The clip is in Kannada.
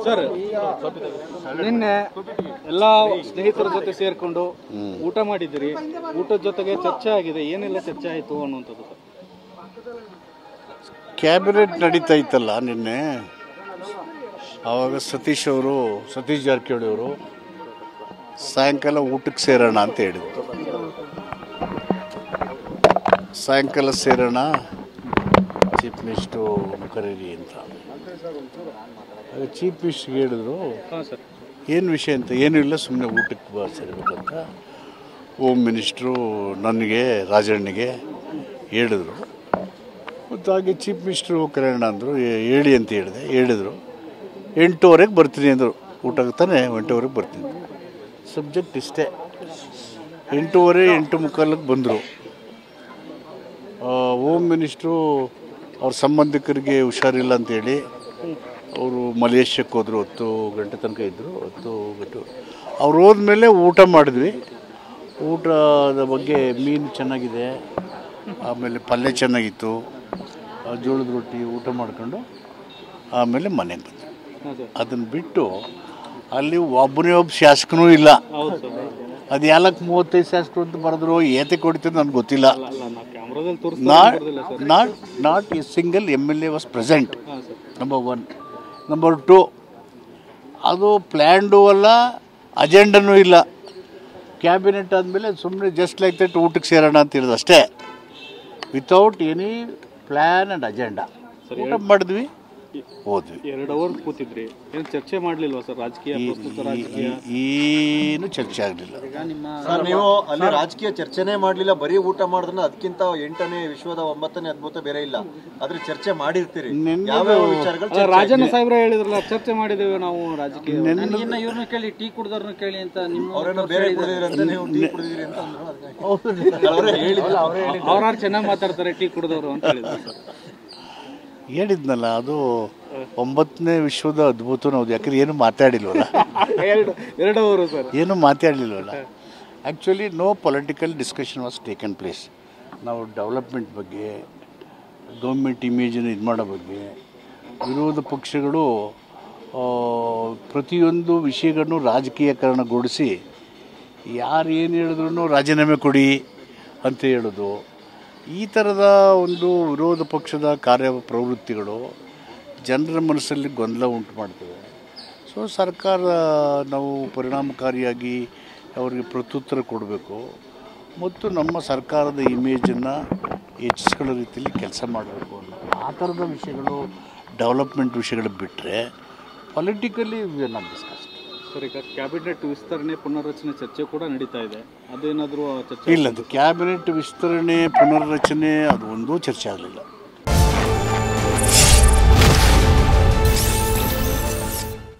ಸರ್ ನಿನ್ನೆ ಎಲ್ಲ ಸ್ನೇಹಿತರ ಜೊತೆ ಸೇರ್ಕೊಂಡು ಊಟ ಮಾಡಿದಿರಿ. ಊಟದ ಜೊತೆಗೆ ಚರ್ಚೆ ಆಗಿದೆ. ಏನೆಲ್ಲ ಚರ್ಚೆ ಆಯಿತು ಅನ್ನುವಂಥದ್ದು ಸರ್? ಕ್ಯಾಬಿನೆಟ್ ನಡೀತಾ ಇತ್ತಲ್ಲ ನಿನ್ನೆ, ಆವಾಗ ಸತೀಶ್ ಜಾರಕಿಹೊಳಿ ಅವರು ಸಾಯಂಕಾಲ ಊಟಕ್ಕೆ ಸೇರೋಣ ಅಂತ ಹೇಳಿದ್ರು. ಸಾಯಂಕಾಲ ಸೇರೋಣ, ಚೀಫ್ ಮಿನಿಸ್ಟ್ರು ಕರೀರಿ ಅಂತ. ಚೀಫ್ ಮಿನಿಸ್ಟ್ರಿಗೆ ಹೇಳಿದ್ರು, ಏನು ವಿಷಯ ಅಂತ. ಏನೂ ಇಲ್ಲ, ಸುಮ್ಮನೆ ಊಟಕ್ಕೆ ಸೇರಬೇಕಂತ ಹೋಮ್ ಮಿನಿಸ್ಟ್ರು ನನಗೆ ರಾಜಣ್ಣಗೆ ಹೇಳಿದ್ರು. ಮತ್ತು ಹಾಗೆ ಚೀಫ್ ಮಿನಿಸ್ಟ್ರು ಕರೆಯೋಣ ಅಂದರು. ಹೇಳಿ ಅಂತ ಹೇಳಿದರು. 8:15 ಬರ್ತೀನಿ ಅಂದರು. ಊಟಕ್ಕೆ ತಾನೆ 8:15 ಬರ್ತೀನಿ. ಸಬ್ಜೆಕ್ಟ್ ಇಷ್ಟೇ. 8:30 8:45 ಬಂದರು. ಹೋಮ್ ಮಿನಿಸ್ಟ್ರು ಅವ್ರ ಸಂಬಂಧಿಕರಿಗೆ ಹುಷಾರಿಲ್ಲ ಅಂತೇಳಿ ಅವರು ಮಲೇಷ್ಯಾಕ್ಕೆ ಹೋದರು. 10 ಗಂಟೆ ತನಕ ಇದ್ದರು. 10 ಗಂಟೆ ಅವ್ರು ಹೋದ್ಮೇಲೆ ಊಟ ಮಾಡಿದ್ವಿ. ಊಟದ ಬಗ್ಗೆ ಮೀನು ಚೆನ್ನಾಗಿದೆ, ಆಮೇಲೆ ಪಲ್ಯ ಚೆನ್ನಾಗಿತ್ತು, ಜೋಳದ ರೊಟ್ಟಿ ಊಟ ಮಾಡ್ಕೊಂಡು ಆಮೇಲೆ ಮನೆಗೆ ಬಂದ್ವಿ. ಅದನ್ನು ಬಿಟ್ಟು ಅಲ್ಲಿ ಒಬ್ಬ ಶಾಸಕನೂ ಇಲ್ಲ. ಅದು 35 ಶಾಸಕರು ಅಂತ ಬರೆದ್ರು. ಏತೆ ಕೊಡ್ತಿದ್ದು ನನಗೆ ಗೊತ್ತಿಲ್ಲ. Not A single MLA was present. Number 1. Number 2, ಅದು ಪ್ಲ್ಯಾಂಡು ಅಲ್ಲ, ಅಜೆಂಡನೂ ಇಲ್ಲ. ಕ್ಯಾಬಿನೆಟ್ ಆದಮೇಲೆ ಸುಮ್ಮನೆ ಜಸ್ಟ್ ಲೈಕ್ ದಟ್ ಊಟಕ್ಕೆ ಸೇರೋಣ ಅಂತ ಹೇಳಿದ್ರು ಅಷ್ಟೇ, without any plan and agenda. ಊಟ ಮಾಡಿದ್ವಿ, ಹೋದ್ವಿ. 2 ಅವರ್ ಕೂತಿದ್ರಿ. ಏನು ಚರ್ಚೆ ಮಾಡಲಿಲ್ವಾ ಸರ್? ರಾಜಕೀಯ ಏನು ಚರ್ಚೆ ಆಗಲಿಲ್ಲ. ನೀವು ಅಲ್ಲಿ ರಾಜಕೀಯ ಚರ್ಚೆನೇ ಮಾಡಲಿಲ್ಲ, ಬರೀ ಊಟ ಮಾಡಿದ್ರೆ ಅದಕ್ಕಿಂತ 8ನೇ ವಿಶ್ವದ 9ನೇ ಅದ್ಭುತ ಬೇರೆ ಇಲ್ಲ. ಆದ್ರೆ ಚರ್ಚೆ ಮಾಡಿರ್ತೀರಿ. ಯಾವ್ಯಾವ ವಿಚಾರಗಳು? ರಾಜಣ್ಣ ಸಾಹೇಬ್ರ ಹೇಳಿದ್ರಲ್ಲ, ಚರ್ಚೆ ಮಾಡಿದ್ದೇವೆ ನಾವು ರಾಜಕೀಯ. ಇವ್ರನ್ನ ಕೇಳಿ, ಟೀ ಕುಡ್ದವ್ರನ್ನ ಕೇಳಿ ಅಂತ. ಅವ್ರೇನೋ ಬೇರೆ ಕುಡಿದಿರಿ ಅಂತ, ನೀವು ಟೀ ಕುಡಿದಿರಿ ಅಂತ ಅವ್ರು ಚೆನ್ನಾಗಿ ಮಾತಾಡ್ತಾರೆ ಟೀ ಕುಡ್ದವ್ರು ಅಂತ ಹೇಳಿದ್ರು ಸರ್. ಹೇಳಿದ್ನಲ್ಲ, ಅದು 9ನೇ ವಿಶ್ವದ ಅದ್ಭುತ. ಹೌದು, ಯಾಕಂದ್ರೆ ಏನು ಮಾತಾಡಿಲ್ವಲ್ಲ. 2 ಅವರು ಸರ್ ಏನು ಮಾತಾಡಲಿಲ್ವಲ್ಲ. Actually no political discussion was taken place. ನಾವು ಡೆವಲಪ್ಮೆಂಟ್ ಬಗ್ಗೆ, ಗೌರ್ಮೆಂಟ್ ಇಮೇಜನ್ನು ಇದು ಮಾಡೋ ಬಗ್ಗೆ, ವಿರೋಧ ಪಕ್ಷಗಳು ಪ್ರತಿಯೊಂದು ವಿಷಯಗಳನ್ನು ರಾಜಕೀಯಕರಣಗೊಳಿಸಿ ಯಾರು ಏನು ಹೇಳಿದ್ರು ರಾಜೀನಾಮೆ ಕೊಡಿ ಅಂತ ಹೇಳೋದು, ಈ ಥರದ ಒಂದು ವಿರೋಧ ಪಕ್ಷದ ಕಾರ್ಯಪ್ರವೃತ್ತಿಗಳು ಜನರ ಮನಸ್ಸಲ್ಲಿ ಗೊಂದಲ ಉಂಟು ಮಾಡ್ತವೆ. ಸೊ ಸರ್ಕಾರ ನಾವು ಪರಿಣಾಮಕಾರಿಯಾಗಿ ಅವರಿಗೆ ಪ್ರತ್ಯುತ್ತರ ಕೊಡಬೇಕು ಮತ್ತು ನಮ್ಮ ಸರ್ಕಾರದ ಇಮೇಜನ್ನು ಹೆಚ್ಚಿಸ್ಕೊಳ್ಳೋ ರೀತಿಯಲ್ಲಿ ಕೆಲಸ ಮಾಡಬೇಕು ಅನ್ನೋ ಆ ಥರದ ವಿಷಯಗಳು, ಡೆವಲಪ್ಮೆಂಟ್ ವಿಷಯಗಳು ಬಿಟ್ಟರೆ politically we are not discuss. Sir, ಈಗ ಕ್ಯಾಬಿನೆಟ್ ವಿಸ್ತರಣೆ ಪುನರ್ರಚನೆ ಚರ್ಚೆ ಕೂಡ ನಡೀತಾ ಇದೆ. ಅದೇನಾದರೂ ಚರ್ಚೆ? ಇಲ್ಲ, ಅದು ಕ್ಯಾಬಿನೆಟ್ ವಿಸ್ತರಣೆ ಪುನರ್ರಚನೆ ಅದು ಒಂದೂ ಚರ್ಚೆ ಆಗಲಿಲ್ಲ.